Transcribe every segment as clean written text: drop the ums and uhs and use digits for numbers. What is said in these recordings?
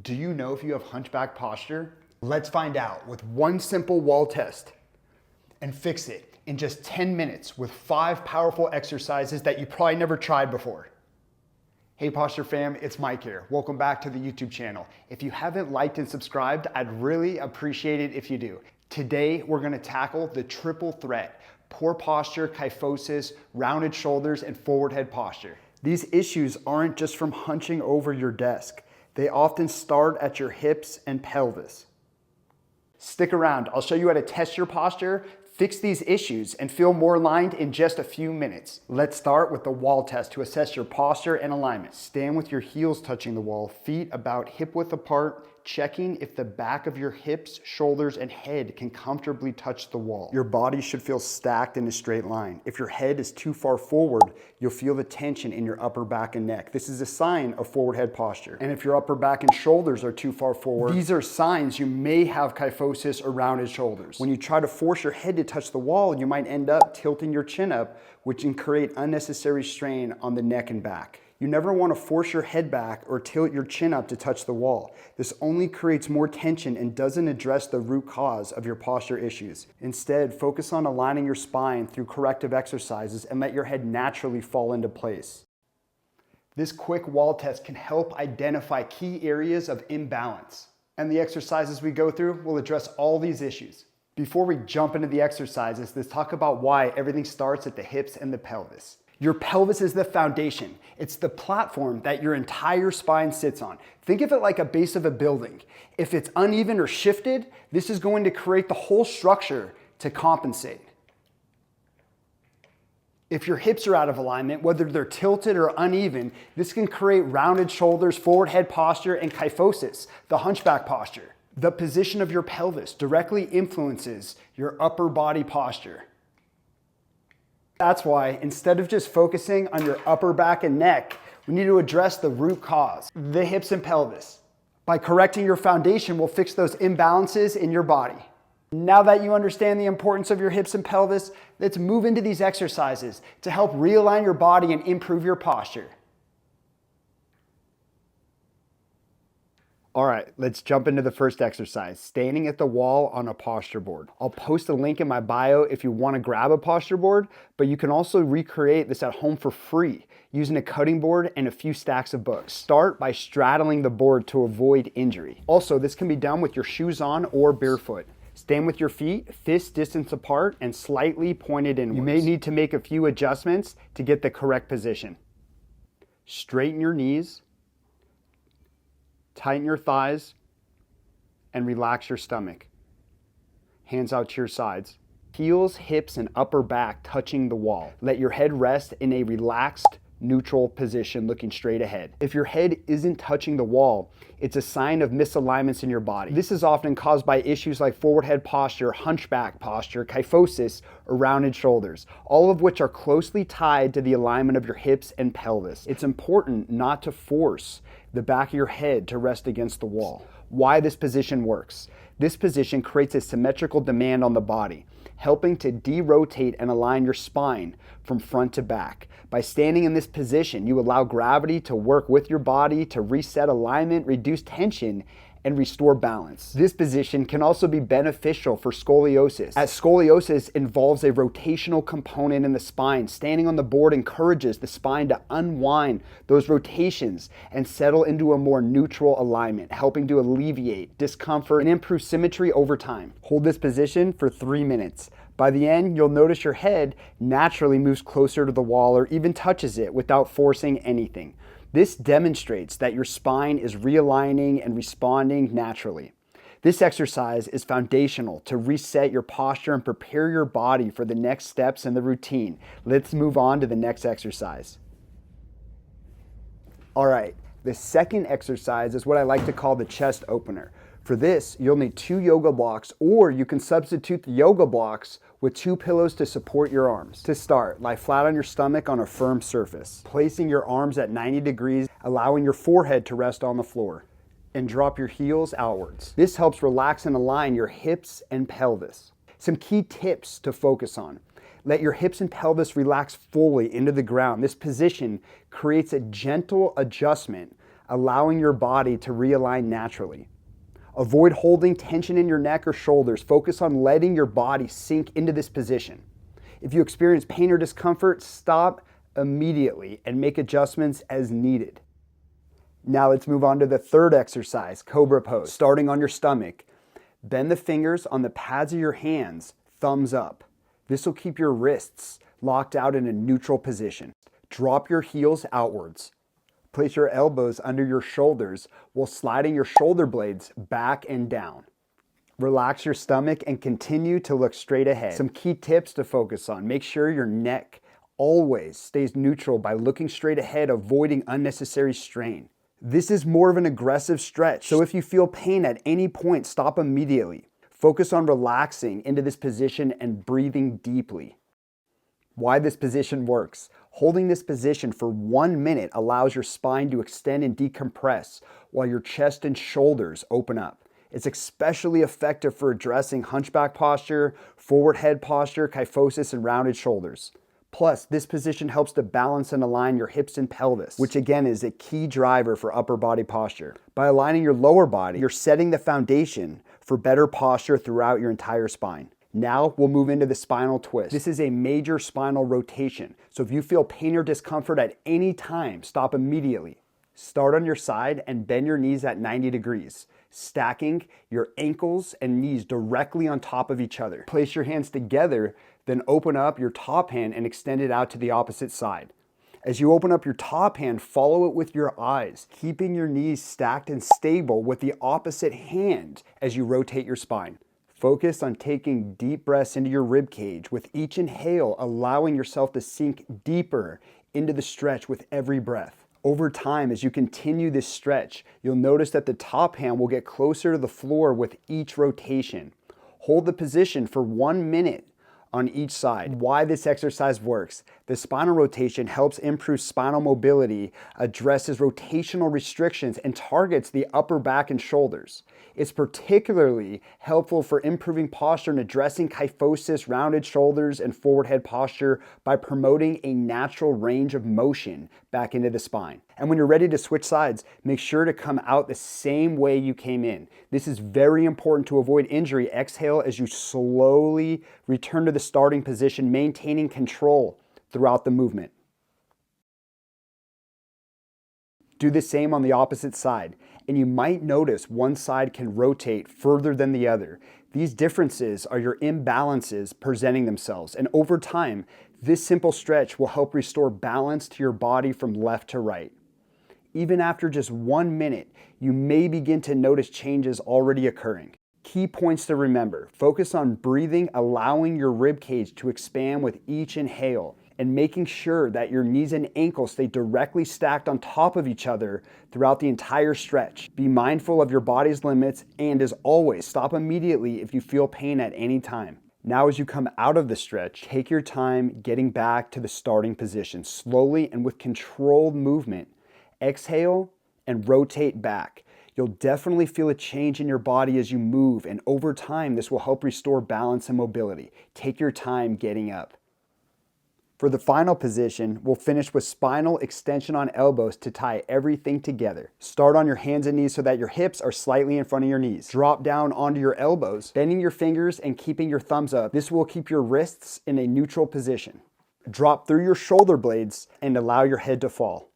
Do you know if you have hunchback posture? Let's find out with one simple wall test and fix it in just 10 minutes with 5 powerful exercises that you probably never tried before. Hey Posture fam, it's Mike here. Welcome back to the YouTube channel. If you haven't liked and subscribed, I'd really appreciate it if you do. Today, we're gonna tackle the triple threat: poor posture, kyphosis, rounded shoulders, and forward head posture. These issues aren't just from hunching over your desk. They often start at your hips and pelvis. Stick around, I'll show you how to test your posture, fix these issues, and feel more aligned in just a few minutes. Let's start with the wall test to assess your posture and alignment. Stand with your heels touching the wall, feet about hip width apart, checking if the back of your hips, shoulders, and head can comfortably touch the wall. Your body should feel stacked in a straight line. If your head is too far forward, you'll feel the tension in your upper back and neck. This is a sign of forward head posture. And if your upper back and shoulders are too far forward, these are signs you may have kyphosis or rounded shoulders. When you try to force your head to touch the wall, you might end up tilting your chin up, which can create unnecessary strain on the neck and back. You never want to force your head back or tilt your chin up to touch the wall. This only creates more tension and doesn't address the root cause of your posture issues. Instead, focus on aligning your spine through corrective exercises and let your head naturally fall into place. This quick wall test can help identify key areas of imbalance, and the exercises we go through will address all these issues. Before we jump into the exercises, let's talk about why everything starts at the hips and the pelvis. Your pelvis is the foundation. It's the platform that your entire spine sits on. Think of it like a base of a building. If it's uneven or shifted, this is going to create the whole structure to compensate. If your hips are out of alignment, whether they're tilted or uneven, this can create rounded shoulders, forward head posture, and kyphosis, the hunchback posture. The position of your pelvis directly influences your upper body posture. That's why, instead of just focusing on your upper back and neck, we need to address the root cause, the hips and pelvis. By correcting your foundation, we'll fix those imbalances in your body. Now that you understand the importance of your hips and pelvis, let's move into these exercises to help realign your body and improve your posture. All right, let's jump into the first exercise, standing at the wall on a posture board. I'll post a link in my bio if you want to grab a posture board, but you can also recreate this at home for free using a cutting board and a few stacks of books. Start by straddling the board to avoid injury. Also, this can be done with your shoes on or barefoot. Stand with your feet fist distance apart and slightly pointed inwards. You may need to make a few adjustments to get the correct position. Straighten your knees. Tighten your thighs and relax your stomach. Hands out to your sides. Heels, hips, and upper back touching the wall. Let your head rest in a relaxed, neutral position looking straight ahead. If your head isn't touching the wall, it's a sign of misalignments in your body. This is often caused by issues like forward head posture, hunchback posture, kyphosis, or rounded shoulders, all of which are closely tied to the alignment of your hips and pelvis. It's important not to force the back of your head to rest against the wall. Why this position works. This position creates a symmetrical demand on the body, helping to de-rotate and align your spine from front to back. By standing in this position, you allow gravity to work with your body to reset alignment, reduce tension, and restore balance. This position can also be beneficial for scoliosis, as scoliosis involves a rotational component in the spine. Standing on the board encourages the spine to unwind those rotations and settle into a more neutral alignment, helping to alleviate discomfort and improve symmetry over time. Hold this position for 3 minutes. By the end, you'll notice your head naturally moves closer to the wall or even touches it without forcing anything. This demonstrates that your spine is realigning and responding naturally. This exercise is foundational to reset your posture and prepare your body for the next steps in the routine. Let's move on to the next exercise. All right, the second exercise is what I like to call the chest opener. For this, you'll need 2 yoga blocks, or you can substitute the yoga blocks with 2 pillows to support your arms. To start, lie flat on your stomach on a firm surface, placing your arms at 90 degrees, allowing your forehead to rest on the floor, and drop your heels outwards. This helps relax and align your hips and pelvis. Some key tips to focus on. Let your hips and pelvis relax fully into the ground. This position creates a gentle adjustment allowing your body to realign naturally. Avoid holding tension in your neck or shoulders. Focus on letting your body sink into this position. If you experience pain or discomfort, stop immediately and make adjustments as needed. Now let's move on to the third exercise, Cobra Pose. Starting on your stomach, bend the fingers on the pads of your hands, thumbs up. This will keep your wrists locked out in a neutral position. Drop your heels outwards. Place your elbows under your shoulders while sliding your shoulder blades back and down. Relax your stomach and continue to look straight ahead. Some key tips to focus on. Make sure your neck always stays neutral by looking straight ahead, avoiding unnecessary strain. This is more of an aggressive stretch, so if you feel pain at any point, stop immediately. Focus on relaxing into this position and breathing deeply. Why this position works. Holding this position for 1 minute allows your spine to extend and decompress while your chest and shoulders open up. It's especially effective for addressing hunchback posture, forward head posture, kyphosis, and rounded shoulders. Plus, this position helps to balance and align your hips and pelvis, which again is a key driver for upper body posture. By aligning your lower body, you're setting the foundation for better posture throughout your entire spine. Now we'll move into the spinal twist. This is a major spinal rotation, so if you feel pain or discomfort at any time, stop immediately. Start on your side and bend your knees at 90 degrees, stacking your ankles and knees directly on top of each other. Place your hands together, then open up your top hand and extend it out to the opposite side. As you open up your top hand, follow it with your eyes, keeping your knees stacked and stable with the opposite hand as you rotate your spine. Focus on taking deep breaths into your rib cage. With each inhale, allowing yourself to sink deeper into the stretch with every breath. Over time, as you continue this stretch, you'll notice that the top hand will get closer to the floor with each rotation. Hold the position for 1 minute on each side. Why this exercise works. The spinal rotation helps improve spinal mobility, addresses rotational restrictions, and targets the upper back and shoulders. It's particularly helpful for improving posture and addressing kyphosis, rounded shoulders, and forward head posture by promoting a natural range of motion back into the spine. And when you're ready to switch sides, make sure to come out the same way you came in. This is very important to avoid injury. Exhale as you slowly return to the starting position, maintaining control throughout the movement. Do the same on the opposite side, and you might notice one side can rotate further than the other. These differences are your imbalances presenting themselves, and over time, this simple stretch will help restore balance to your body from left to right. Even after just 1 minute, you may begin to notice changes already occurring. Key points to remember. Focus on breathing, allowing your rib cage to expand with each inhale, and making sure that your knees and ankles stay directly stacked on top of each other throughout the entire stretch. Be mindful of your body's limits, and as always, stop immediately if you feel pain at any time. Now as you come out of the stretch, take your time getting back to the starting position. Slowly and with controlled movement, exhale and rotate back. You'll definitely feel a change in your body as you move, and over time, this will help restore balance and mobility. Take your time getting up. For the final position, we'll finish with spinal extension on elbows to tie everything together. Start on your hands and knees so that your hips are slightly in front of your knees. Drop down onto your elbows, bending your fingers and keeping your thumbs up. This will keep your wrists in a neutral position. Drop through your shoulder blades and allow your head to fall.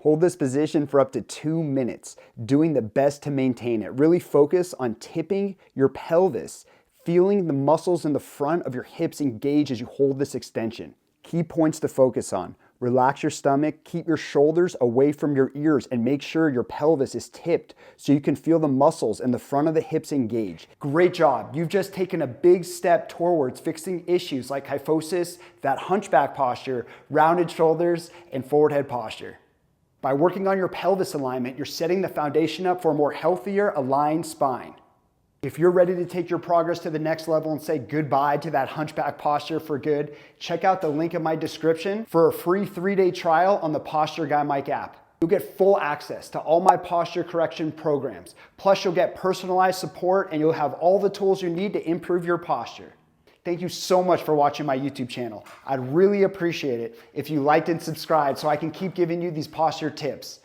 Hold this position for up to 2 minutes, doing the best to maintain it. Really focus on tipping your pelvis, feeling the muscles in the front of your hips engage as you hold this extension. Key points to focus on. Relax your stomach, keep your shoulders away from your ears, and make sure your pelvis is tipped so you can feel the muscles in the front of the hips engage. Great job. You've just taken a big step towards fixing issues like kyphosis, that hunchback posture, rounded shoulders, and forward head posture. By working on your pelvis alignment, you're setting the foundation up for a more healthier, aligned spine. If you're ready to take your progress to the next level and say goodbye to that hunchback posture for good, check out the link in my description for a free 3-day trial on the Posture Guy Mike app. You'll get full access to all my posture correction programs. Plus, you'll get personalized support and you'll have all the tools you need to improve your posture. Thank you so much for watching my YouTube channel. I'd really appreciate it if you liked and subscribed so I can keep giving you these posture tips.